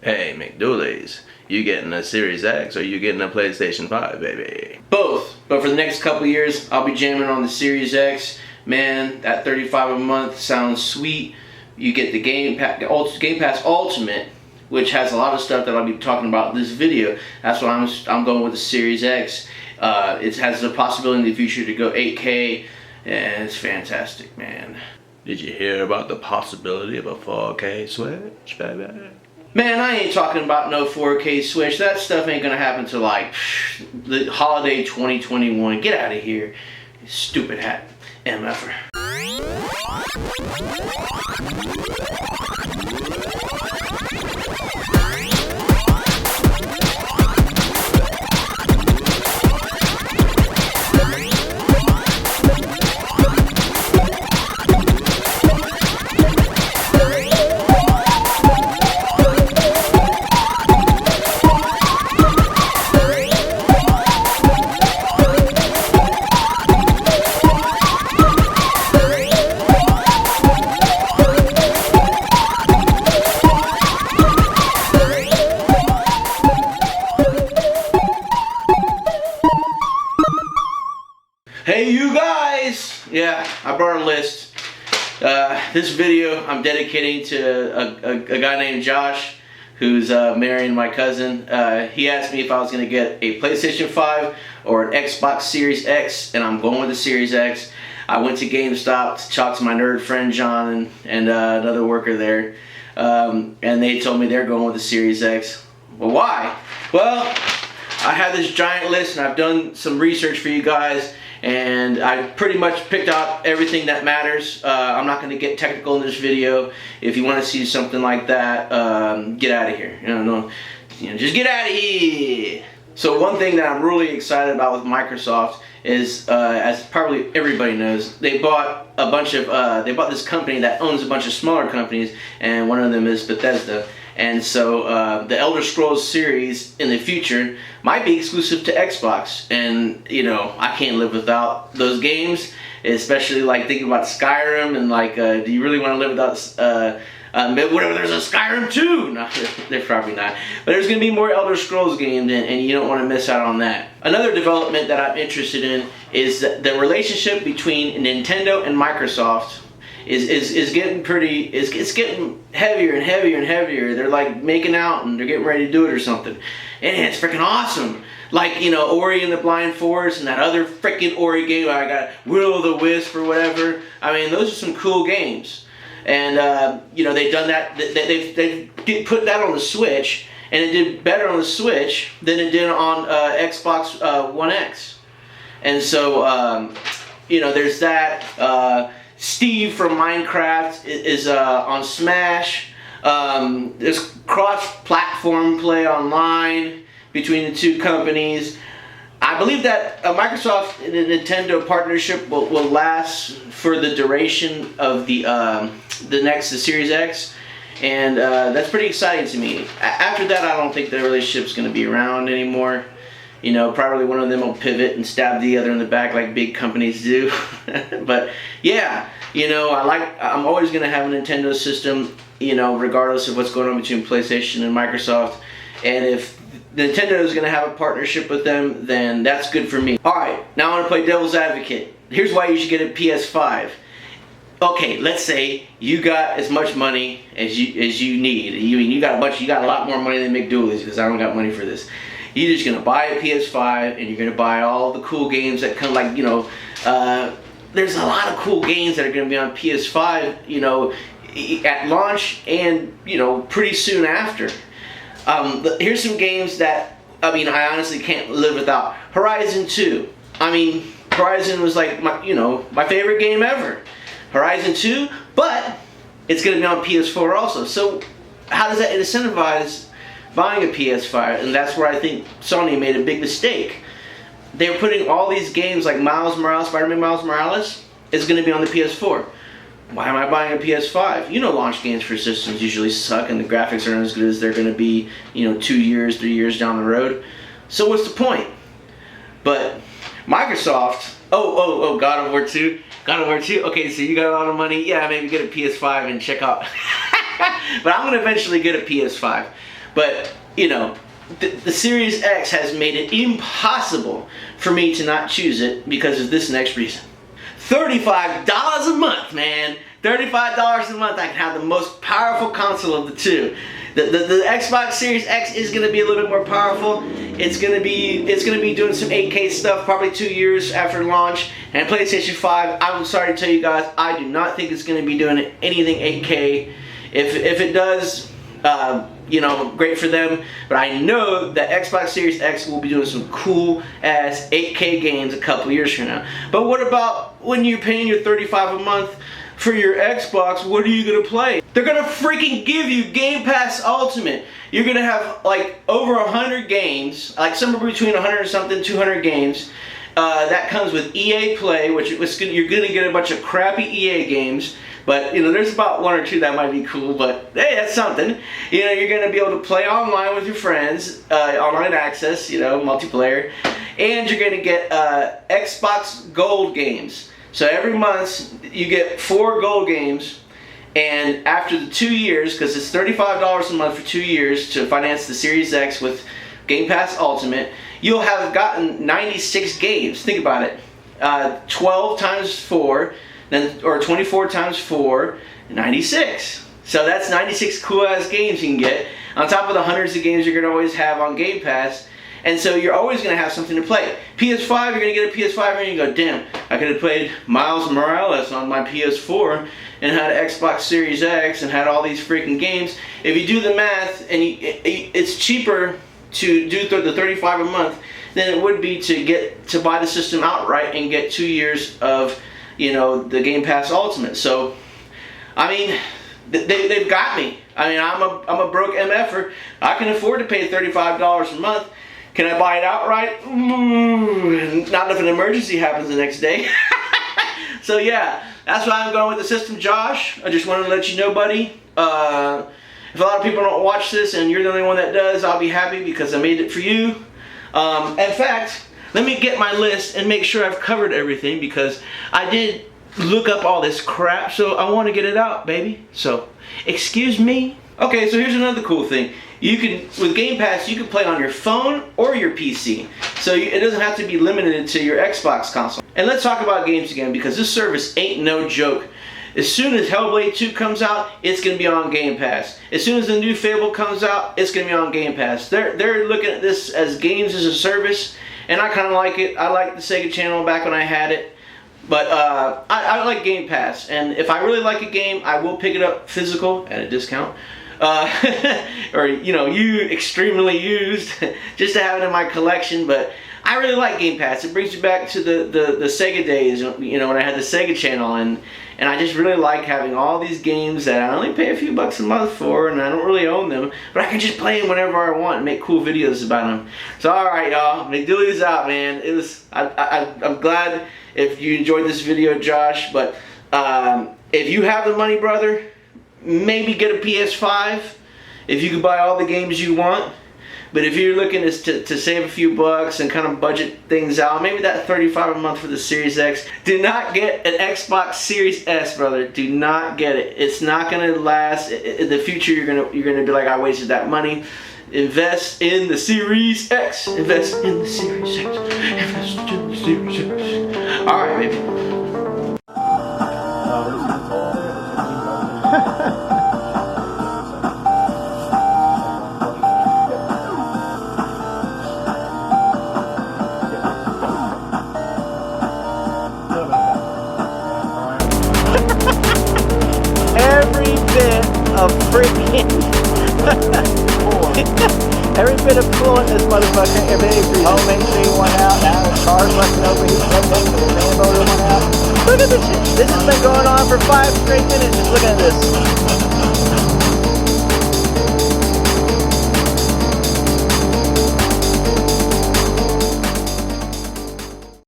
Hey, McDooleys, you getting a Series X or you getting a PlayStation 5, baby? Both, but for the next couple years, I'll be jamming on the Series X. Man, that $35 a month sounds sweet. You get the Game Pass Ultimate, which has a lot of stuff that I'll be talking about in this video. That's why I'm going with the Series X. It has the possibility in the future to go 8K, and it's fantastic, man. Did you hear about the possibility of a 4K Switch, baby? Man, I ain't talking about no 4K Switch. That stuff ain't gonna happen till like the holiday 2021. Get out of here, you stupid hat MFer. Hey you guys! Yeah, I brought a list. This video I'm dedicating to a guy named Josh who's marrying my cousin. He asked me if I was going to get a PlayStation 5 or an Xbox Series X, and I'm going with the Series X. I went to GameStop to talk to my nerd friend John and another worker there, and they told me they're going with the Series X. Well, why? Well, I have this giant list and I've done some research for you guys, and I pretty much picked out everything that matters. I'm not going to get technical in this video. If you want to see something like that, get out of here. Just get out of here. So one thing that I'm really excited about with Microsoft is, as probably everybody knows, they bought a bunch of, they bought this company that owns a bunch of smaller companies, and one of them is Bethesda. And so the Elder Scrolls series in the future might be exclusive to Xbox, and I can't live without those games, especially like thinking about Skyrim and like, do you really want to live without whatever? There's a Skyrim 2. No, there's probably not, but there's gonna be more Elder Scrolls games, and you don't want to miss out on that. Another development that I'm interested in is the relationship between Nintendo and Microsoft is getting pretty, it's getting heavier and heavier and heavier. They're like making out and they're getting ready to do it or something, and it's freaking awesome. Like, Ori and the Blind Forest and that other freaking Ori game I got, Will-o'-the-Wisp or whatever. I mean, those are some cool games, and they've done that. They've put that on the Switch, and it did better on the Switch than it did on Xbox One X. And so there's that. Steve from Minecraft is on Smash. There's cross-platform play online between the two companies. I believe that a Microsoft and a Nintendo partnership will last for the duration of the Series X, and that's pretty exciting to me. After that, I don't think the relationship's going to be around anymore. Probably one of them will pivot and stab the other in the back like big companies do. But yeah, I'm always going to have a Nintendo system, regardless of what's going on between PlayStation and Microsoft. And if Nintendo is going to have a partnership with them, then that's good for me. Alright, now I want to play devil's advocate. Here's why you should get a PS5. Okay, let's say you got as much money as you need. You got a lot more money than McDooleys, because I don't got money for this. You're just going to buy a PS5, and you're going to buy all the cool games that come, like, there's a lot of cool games that are going to be on PS5, at launch and, pretty soon after. Here's some games that, I honestly can't live without. Horizon 2. Horizon was like, my favorite game ever. Horizon 2, but it's going to be on PS4 also. So how does that incentivize buying a PS5? And that's where I think Sony made a big mistake. They're putting all these games like Miles Morales, Spider-Man Miles Morales, is going to be on the PS4. Why am I buying a PS5? Launch games for systems usually suck and the graphics aren't as good as they're going to be, 2 years, 3 years down the road. So what's the point? But Microsoft, God of War 2. God of War 2? Okay, so you got a lot of money. Yeah, maybe get a PS5 and check out. But I'm going to eventually get a PS5. But, you know, the Series X has made it impossible for me to not choose it because of this next reason. $35 a month, man. $35 a month, I can have the most powerful console of the two. The Xbox Series X is going to be a little bit more powerful. It's going to be doing some 8K stuff probably 2 years after launch. And PlayStation 5, I'm sorry to tell you guys, I do not think it's going to be doing anything 8K. If it does, you know, great for them. But I know that Xbox Series X will be doing some cool ass 8K games a couple years from now. But what about when you're paying your $35 a month for your Xbox? What are you gonna play? They're gonna freaking give you Game Pass Ultimate. You're gonna have like over 100 games, like somewhere between 100 and something, 200 games. That comes with EA Play, which you're gonna get a bunch of crappy EA games. But, you know, there's about one or two that might be cool, but hey, that's something. You know, you're going to be able to play online with your friends, online access, you know, multiplayer. And you're going to get Xbox Gold games. So every month, you get 4 gold games. And after the 2 years, because it's $35 a month for 2 years to finance the Series X with Game Pass Ultimate, you'll have gotten 96 games. Think about it. 12 times 4. Or 24 times 4, 96. So that's 96 cool ass games you can get on top of the hundreds of games you're going to always have on Game Pass. And so you're always going to have something to play. PS5, you're going to get a PS5 and you go, damn, I could have played Miles Morales on my PS4 and had an Xbox Series X and had all these freaking games. If you do the math, and it's cheaper to do the $35 a month than it would be to buy the system outright and get 2 years of, you know, the Game Pass Ultimate. So, I mean, they've got me. I mean, I'm a broke MFer. I can afford to pay $35 a month. Can I buy it outright? Not if an emergency happens the next day. So yeah, that's why I'm going with the system, Josh. I just wanted to let you know, buddy. If a lot of people don't watch this and you're the only one that does, I'll be happy because I made it for you. In fact, let me get my list and make sure I've covered everything because I did look up all this crap, so I want to get it out, baby. So, excuse me. Okay, so here's another cool thing. You can, with Game Pass, you can play on your phone or your PC. So it doesn't have to be limited to your Xbox console. And let's talk about games again because this service ain't no joke. As soon as Hellblade 2 comes out, it's going to be on Game Pass. As soon as the new Fable comes out, it's going to be on Game Pass. They're looking at this as games as a service. And I kind of like it. I liked the Sega channel back when I had it. But I like Game Pass. And if I really like a game, I will pick it up physical at a discount. Or, you know, extremely used just to have it in my collection. But I really like Game Pass. It brings you back to the Sega days, you know, when I had the Sega channel. And I just really like having all these games that I only pay a few bucks a month for, and I don't really own them, but I can just play them whenever I want and make cool videos about them. So alright y'all, McDooleys out, man. I'm glad if you enjoyed this video, Josh, but if you have the money, brother, maybe get a PS5 if you can buy all the games you want. But if you're looking to save a few bucks and kind of budget things out, maybe that $35 a month for the Series X. Do not get an Xbox Series S, brother. Do not get it. It's not gonna last. In the future, you're gonna be like, I wasted that money. Invest in the Series X. Invest in the Series X. Invest in the Series X. All right, baby. Every bit of freaking every bit of coolant this motherfucker. If any homemade one out, now the car's fucking over here, the fan motor one out. Look at this shit. This has been going on for 5 straight minutes. Just look at this.